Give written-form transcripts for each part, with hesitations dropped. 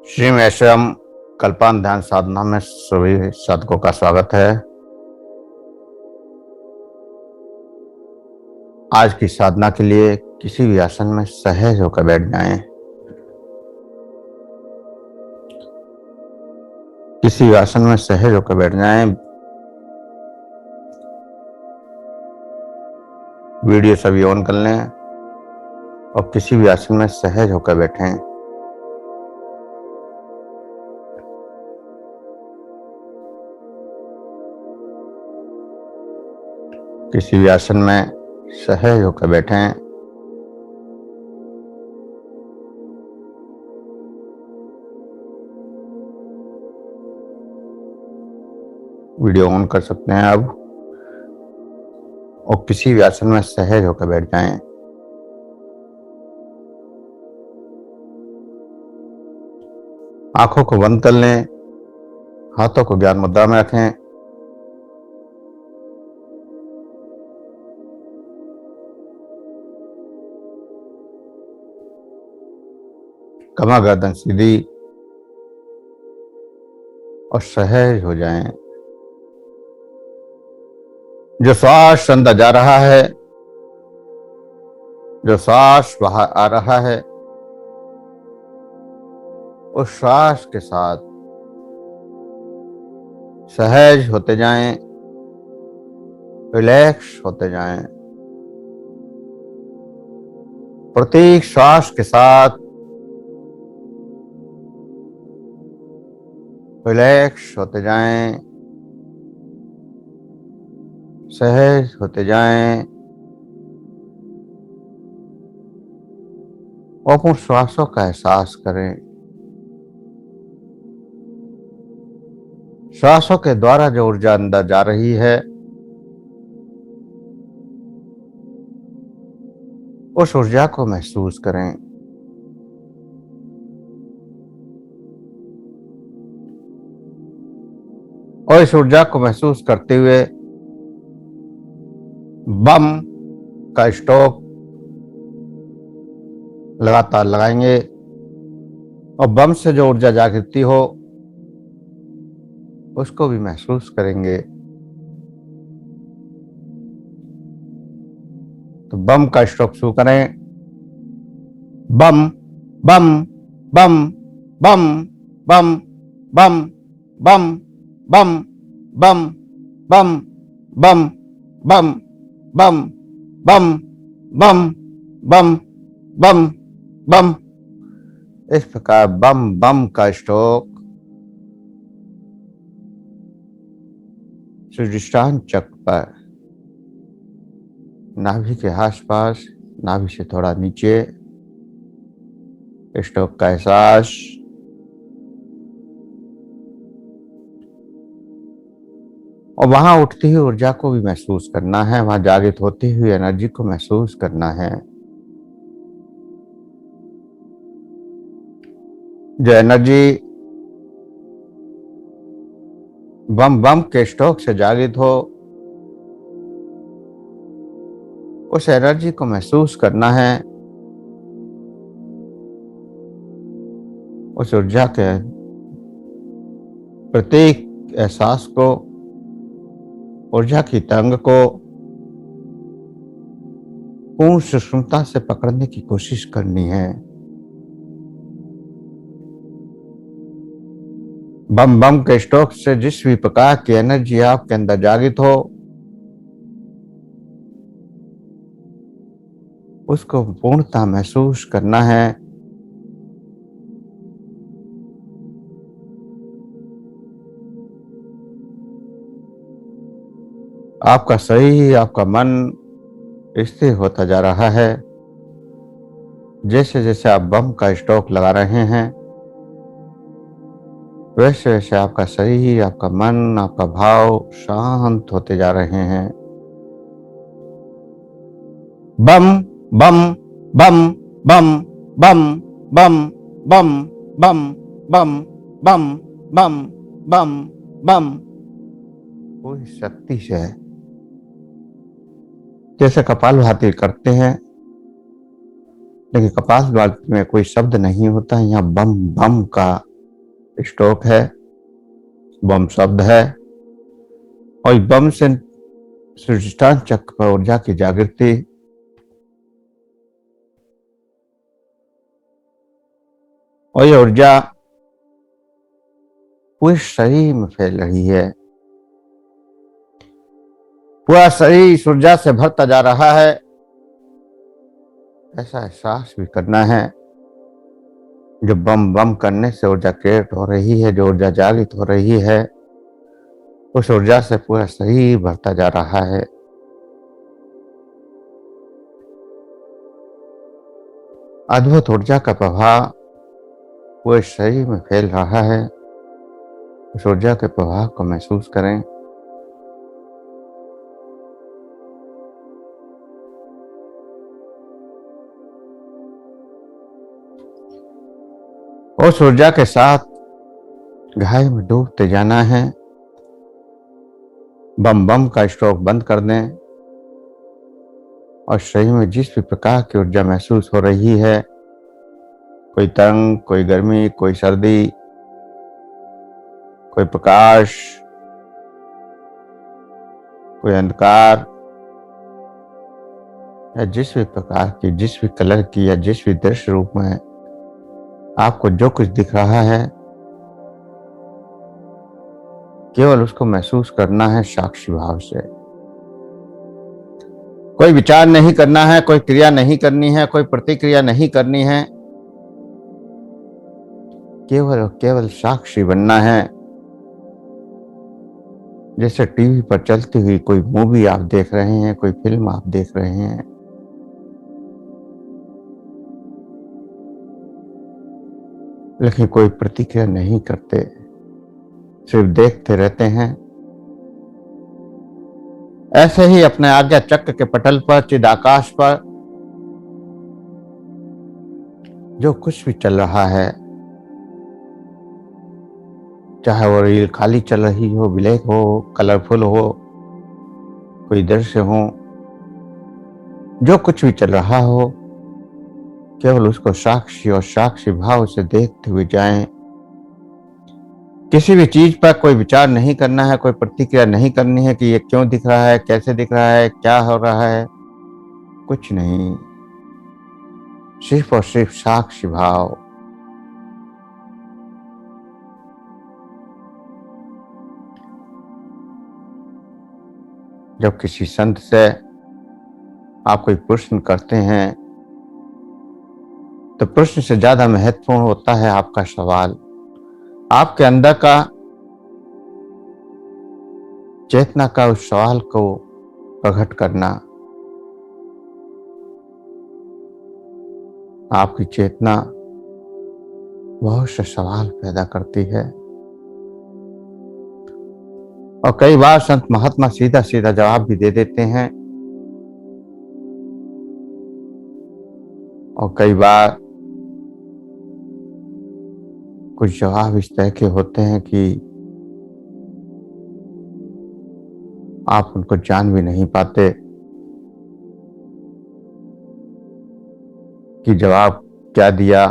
श्री मैश्रम कल्पांत ध्यान साधना में सभी साधकों का स्वागत है। आज की साधना के लिए किसी भी आसन में सहज होकर बैठ जाएं। किसी भी आसन में सहज होकर बैठ जाएं। वीडियो सभी ऑन कर लें और किसी भी आसन में सहज होकर बैठें। किसी भी आसन में सहज होकर बैठें। वीडियो ऑन कर सकते हैं अब और किसी भी आसन में सहज होकर बैठ जाएं। आंखों को बंद कर लें, हाथों को ज्ञान मुद्रा में रखें। कमर गर्दन सीधी और सहज हो जाएं। जो श्वास अंदर जा रहा है, जो श्वास बाहर आ रहा है, उस श्वास के साथ सहज होते जाएं, रिलैक्स होते जाएं। प्रत्येक श्वास के साथ रिलैक्स होते जाएं, सहज होते जाएं और उन श्वासों का एहसास करें। श्वासों के द्वारा जो ऊर्जा अंदर जा रही है, उस ऊर्जा को महसूस करें। और इस ऊर्जा को महसूस करते हुए बम का स्ट्रोक लगातार लगाएंगे और बम से जो ऊर्जा जागृति हो उसको भी महसूस करेंगे। तो बम का स्ट्रोक शुरू करें। बम बम बम बम बम बम बम बम बम बम बम बम बम बम बम बम बम बम। इस प्रकार बम बम का स्ट्रोक स्वादिष्टान चक्र पर, नाभि के आसपास, नाभि से थोड़ा नीचे स्ट्रोक का एहसास। और वहां उठती हुई ऊर्जा को भी महसूस करना है, वहां जागृत होती हुई एनर्जी को महसूस करना है। जो एनर्जी बम बम के स्ट्रोक से जागृत हो, उस एनर्जी को महसूस करना है। उस ऊर्जा के प्रत्येक एहसास को, ऊर्जा की तरंग को पूर्ण सूक्ष्मता से पकड़ने की कोशिश करनी है। बम बम के स्ट्रोक से जिस भी प्रकार की एनर्जी आपके अंदर जागृत हो, उसको पूर्णता महसूस करना है। आपका शरीर, आपका मन स्थिर होता जा रहा है। जैसे जैसे आप बम का स्ट्रोक लगा रहे हैं, वैसे वैसे आपका शरीर, आपका मन, आपका भाव शांत होते जा रहे हैं। बम बम बम बम बम बम बम बम बम बम बम बम बम पूरी शक्ति से, जैसे कपालभाति करते हैं, लेकिन कपालभाति में कोई शब्द नहीं होता है। यहाँ बम बम का स्ट्रोक है, बम शब्द है, और इस बम से स्वादिष्टान चक्र पर ऊर्जा की जागृति और ये ऊर्जा पूरे शरीर में फैल रही है। पूरा शरीर इस ऊर्जा से भरता जा रहा है, ऐसा एहसास भी करना है। जो बम बम करने से ऊर्जा क्रिएट हो रही है, जो ऊर्जा जागृत हो रही है, उस ऊर्जा से पूरा शरीर भरता जा रहा है। अद्भुत ऊर्जा का प्रभाव पूरे शरीर में फैल रहा है। उस ऊर्जा के प्रभाव को महसूस करें। उस ऊर्जा के साथ गहराई में डूबते जाना है। बम बम का स्ट्रोक बंद कर दें और शरीर में जिस भी प्रकार की ऊर्जा महसूस हो रही है, कोई तरंग, कोई गर्मी, कोई सर्दी, कोई प्रकाश, कोई अंधकार, या जिस भी प्रकार की, जिस भी कलर की, या जिस भी दृश्य रूप में आपको जो कुछ दिख रहा है, केवल उसको महसूस करना है साक्षी भाव से। कोई विचार नहीं करना है, कोई क्रिया नहीं करनी है, कोई प्रतिक्रिया नहीं करनी है, केवल और केवल साक्षी बनना है। जैसे टीवी पर चलती हुई कोई मूवी आप देख रहे हैं, कोई फिल्म आप देख रहे हैं, लेकिन कोई प्रतिक्रिया नहीं करते, सिर्फ देखते रहते हैं। ऐसे ही अपने आज्ञा चक्र के पटल पर, चिदाकाश पर जो कुछ भी चल रहा है, चाहे वो रील खाली चल रही हो, ब्लैक हो, कलरफुल हो, कोई दृश्य हो, जो कुछ भी चल रहा हो, केवल उसको साक्षी और साक्षी भाव से देखते हुए जाएं। किसी भी चीज पर कोई विचार नहीं करना है, कोई प्रतिक्रिया नहीं करनी है कि ये क्यों दिख रहा है, कैसे दिख रहा है, क्या हो रहा है, कुछ नहीं, सिर्फ और सिर्फ साक्षी भाव। जब किसी संत से आप कोई प्रश्न करते हैं, तो प्रश्न से ज्यादा महत्वपूर्ण होता है आपका सवाल, आपके अंदर का चेतना का उस सवाल को प्रकट करना। आपकी चेतना बहुत से सवाल पैदा करती है, और कई बार संत महात्मा सीधा सीधा जवाब भी दे देते हैं, और कई बार कुछ जवाब इस तरह के होते हैं कि आप उनको जान भी नहीं पाते कि जवाब क्या दिया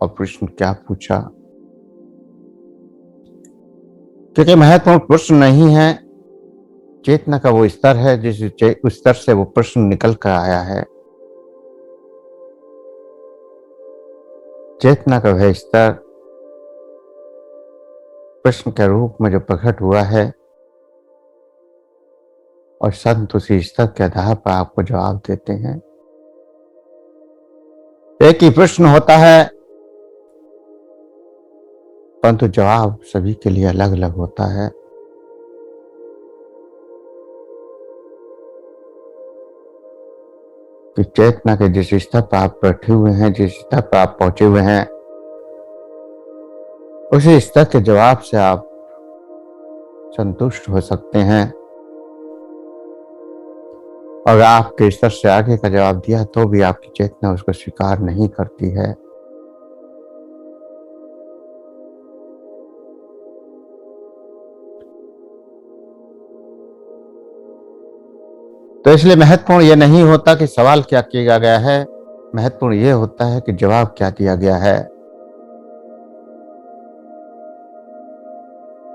और प्रश्न क्या पूछा। क्योंकि महत्वपूर्ण प्रश्न नहीं है, चेतना का वो स्तर है जिस उस स्तर से वो प्रश्न निकल कर आया है। चेतना का वह स्तर प्रश्न के रूप में जो प्रकट हुआ है, और संत उसी स्तर के आधार पर आपको जवाब देते हैं। एक ही प्रश्न होता है, परंतु जवाब सभी के लिए अलग अलग होता है। कि चेतना के जिस स्तर पर आप बैठे हुए हैं, जिस स्तर पर आप पहुंचे हुए हैं, उसी स्तर के जवाब से आप संतुष्ट हो सकते हैं। और आपके स्तर से आगे का जवाब दिया तो भी आपकी चेतना उसको स्वीकार नहीं करती है। तो इसलिए महत्वपूर्ण यह नहीं होता कि सवाल क्या किया गया है, महत्वपूर्ण यह होता है कि जवाब क्या दिया गया है।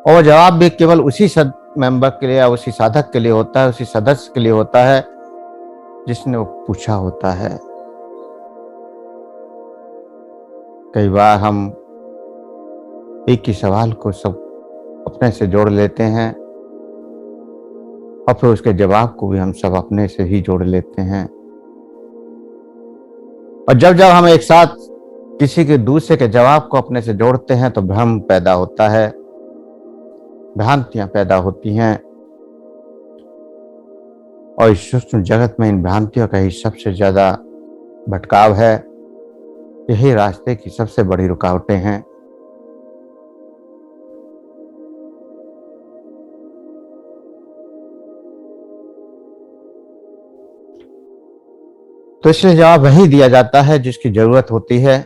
और वो जवाब भी केवल उसी मेंबर के लिए या उसी साधक के लिए होता है, उसी सदस्य के लिए होता है जिसने वो पूछा होता है। कई बार हम एक ही सवाल को सब अपने से जोड़ लेते हैं और फिर उसके जवाब को भी हम सब अपने से ही जोड़ लेते हैं। और जब जब हम एक साथ किसी के दूसरे के जवाब को अपने से जोड़ते हैं तो भ्रम पैदा होता है, भ्रांतियां पैदा होती हैं। और इस सूक्ष्म जगत में इन भ्रांतियों का ही सबसे ज्यादा भटकाव है। यही रास्ते की सबसे बड़ी रुकावटें हैं। तो इसलिए जवाब वही दिया जाता है जिसकी जरूरत होती है।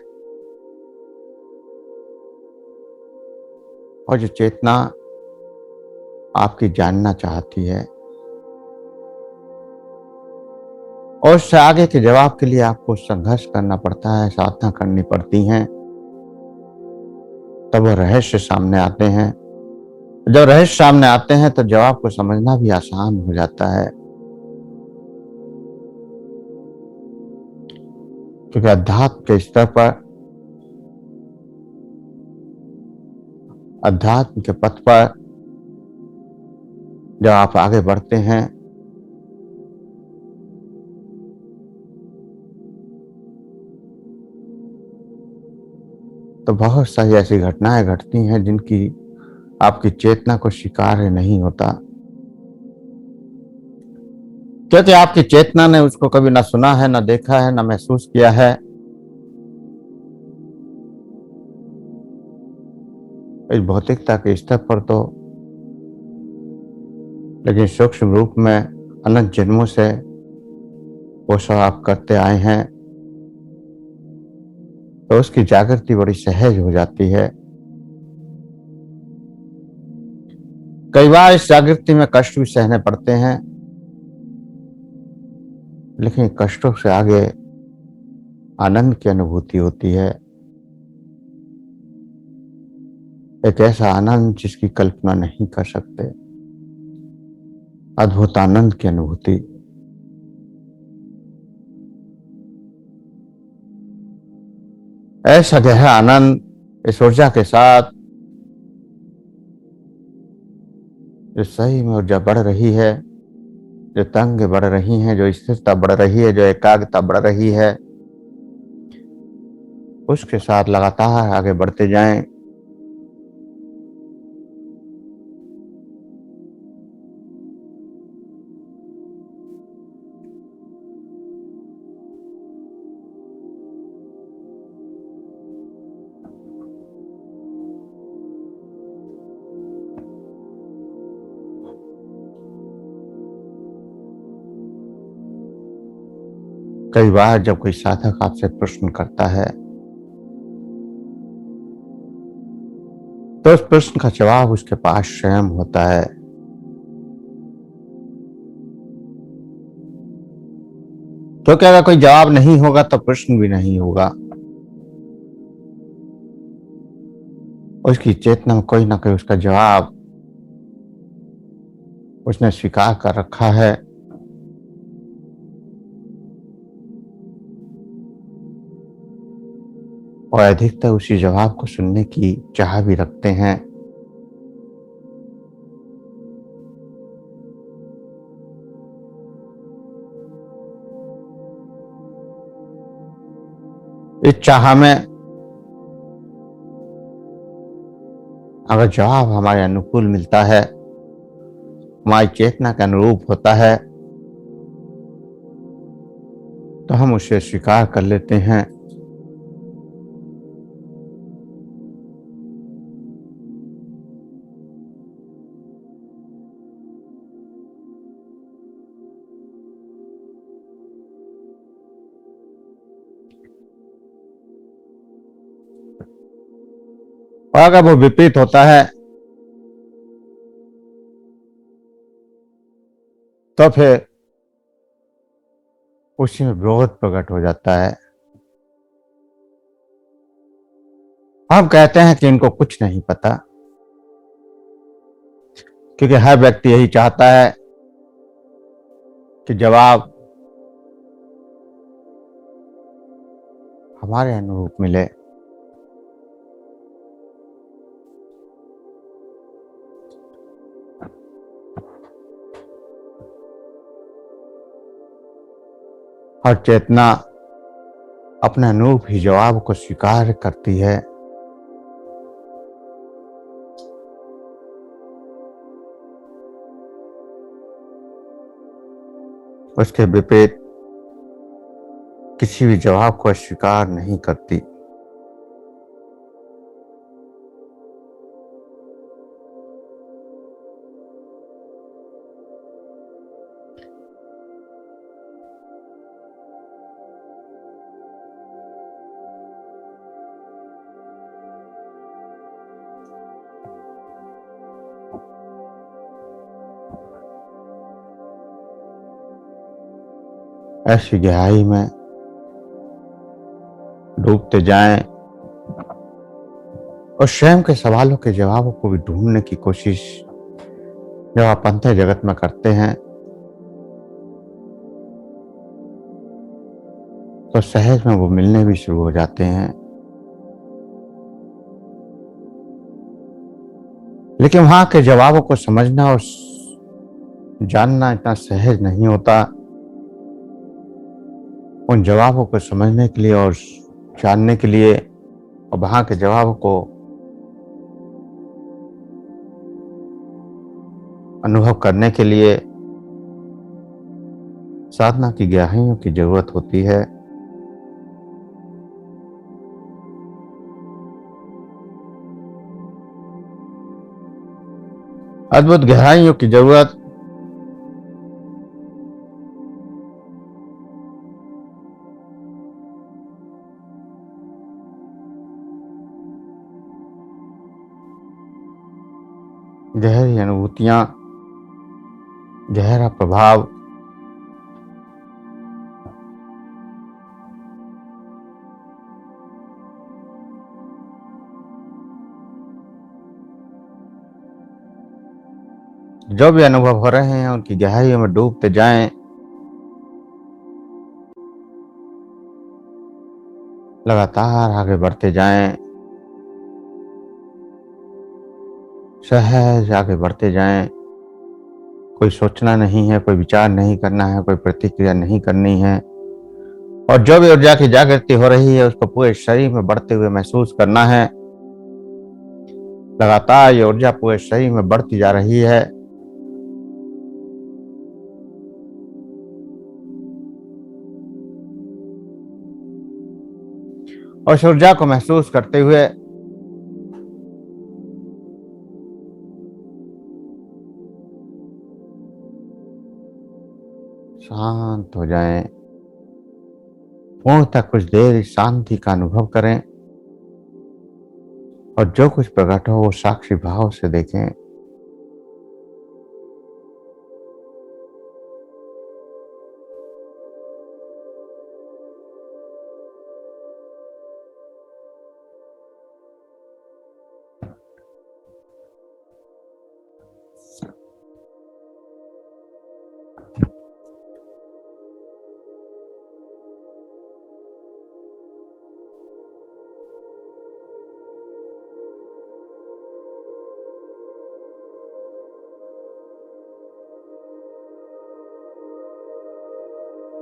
और जो चेतना आपकी जानना चाहती है और उससे आगे के जवाब के लिए आपको संघर्ष करना पड़ता है, साधना करनी पड़ती है, तब वो रहस्य सामने आते हैं। जब रहस्य सामने आते हैं तो जवाब को समझना भी आसान हो जाता है, क्योंकि अध्यात्म के स्तर पर, अध्यात्म के पथ पर जब आप आगे बढ़ते हैं तो बहुत सारी ऐसी घटनाएं घटती हैं जिनकी आपकी चेतना को स्वीकार नहीं होता, क्योंकि आपकी चेतना ने उसको कभी ना सुना है, ना देखा है, ना महसूस किया है। इस भौतिकता के स्तर पर तो, लेकिन सूक्ष्म रूप में अनंत जन्मों से वो सब आप करते आए हैं, तो उसकी जागृति बड़ी सहज हो जाती है। कई बार इस जागृति में कष्ट भी सहने पड़ते हैं, लेकिन कष्टों से आगे आनंद की अनुभूति होती है। एक ऐसा आनंद जिसकी कल्पना नहीं कर सकते, अद्भुत आनंद की अनुभूति। ऐसा गहरा आनंद इस ऊर्जा के साथ जो सही में ऊर्जा बढ़ रही है, जो तंग बढ़ रही हैं, जो स्थिरता बढ़ रही है, जो एकाग्रता बढ़ रही है, उसके साथ लगातार आगे बढ़ते जाएं। कई बार जब कोई साधक आपसे प्रश्न करता है तो उस प्रश्न का जवाब उसके पास स्वयं होता है। क्योंकि अगर कोई जवाब नहीं होगा तो प्रश्न भी नहीं होगा। उसकी चेतना में कोई ना कोई उसका जवाब उसने स्वीकार कर रखा है। और अधिकतर उसी जवाब को सुनने की चाह भी रखते हैं। इस चाह में अगर जवाब हमारे अनुकूल मिलता है, हमारी चेतना के अनुरूप होता है, तो हम उसे स्वीकार कर लेते हैं। और अगर वो विपरीत होता है तो फिर उसी में विरोध प्रकट हो जाता है। हम कहते हैं कि इनको कुछ नहीं पता, क्योंकि हर व्यक्ति यही चाहता है कि जवाब हमारे अनुरूप मिले। और चेतना अपने अनुरूप ही जवाब को स्वीकार करती है। उसके विपरीत किसी भी जवाब को स्वीकार नहीं करती। ऐसी गहराई में डूबते जाएं और स्वयं के सवालों के जवाबों को भी ढूंढने की कोशिश जब आप अंतः जगत में करते हैं तो सहज में वो मिलने भी शुरू हो जाते हैं। लेकिन वहां के जवाबों को समझना और जानना इतना सहज नहीं होता। उन जवाबों को समझने के लिए और जानने के लिए और वहां के जवाबों को अनुभव करने के लिए साधना की गहराइयों की जरूरत होती है। अद्भुत गहराइयों की जरूरत गहरी अनुभूतियां, गहरा प्रभाव, जो भी अनुभव हो रहे हैं उनकी गहराइयों में डूबते जाएं। लगातार आगे बढ़ते जाएं, सहज आगे बढ़ते जाएं। कोई सोचना नहीं है, कोई विचार नहीं करना है, कोई प्रतिक्रिया नहीं करनी है। और जो भी ऊर्जा की जागृति हो रही है उसको पूरे शरीर में बढ़ते हुए महसूस करना है। लगातार ये ऊर्जा पूरे शरीर में बढ़ती जा रही है। और इस ऊर्जा को महसूस करते हुए शांत हो जाएं। पूर्णतः कुछ देर इस शांति का अनुभव करें और जो कुछ प्रकट हो वो साक्षी भाव से देखें।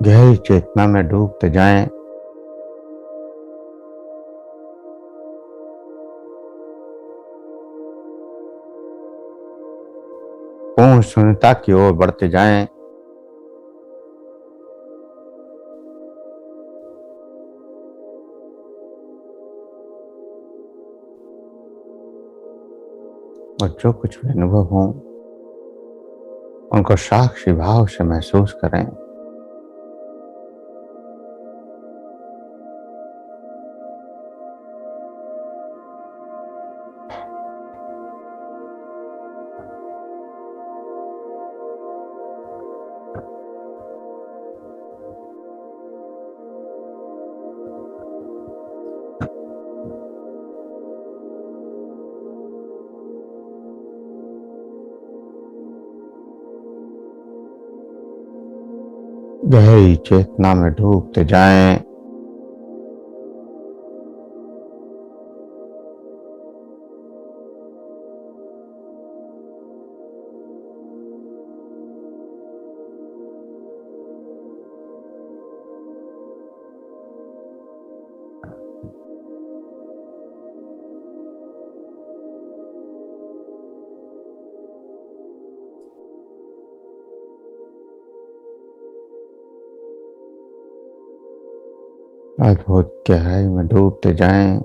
गहरी चेतना में डूबते जाएं। पूर्ण शून्यता की ओर बढ़ते जाएं। और जो कुछ भी अनुभव हो उनको साक्षी भाव से महसूस करें। गहरी चेतना में डूबते जाएं। अद्भुत गहराई में डूबते जाएं।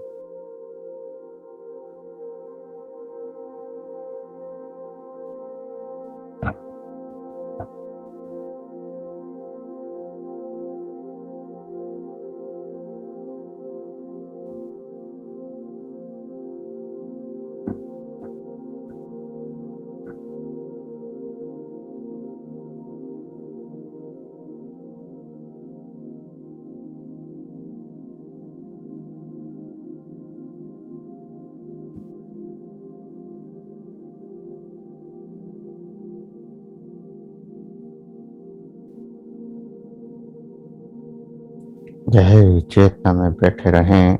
गहरी चेतना में बैठे रहें।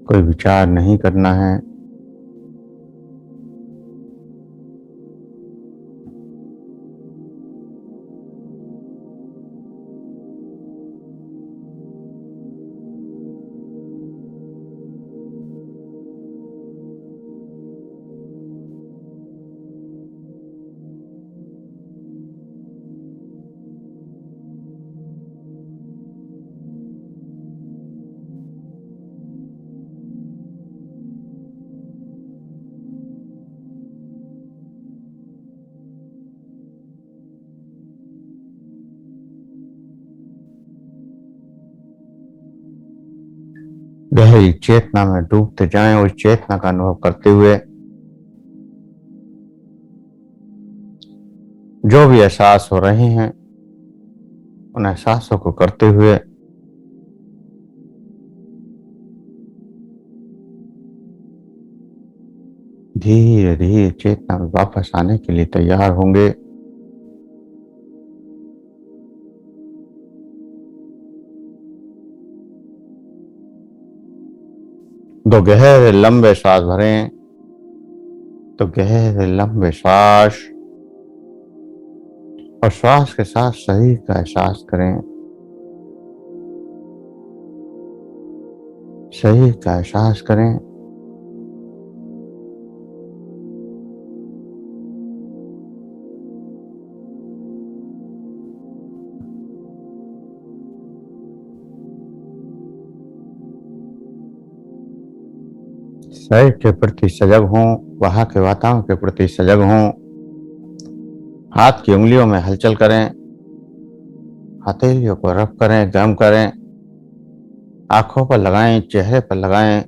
कोई विचार नहीं करना है। गहरी चेतना में डूबते जाएं। उस चेतना का अनुभव करते हुए जो भी एहसास हो रहे हैं उन एहसासों को करते हुए धीरे धीरे चेतना में वापस आने के लिए तैयार होंगे। दो गहरे लंबे सांस भरें। तो गहरे लंबे सांस और श्वास के साथ शरीर का एहसास करें। शरीर का एहसास करें। शरीर के प्रति सजग हों। वहां के वातावरण के प्रति सजग हों। हाथ की उंगलियों में हलचल करें। हथेलियों को रब करें, गर्म करें। आंखों पर लगाएं, चेहरे पर लगाएं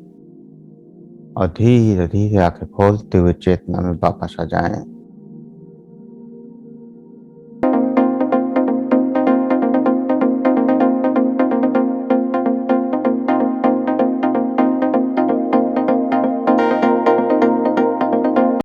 और धीरे धीरे आंखें खोलते हुए चेतना में वापस आ जाएं।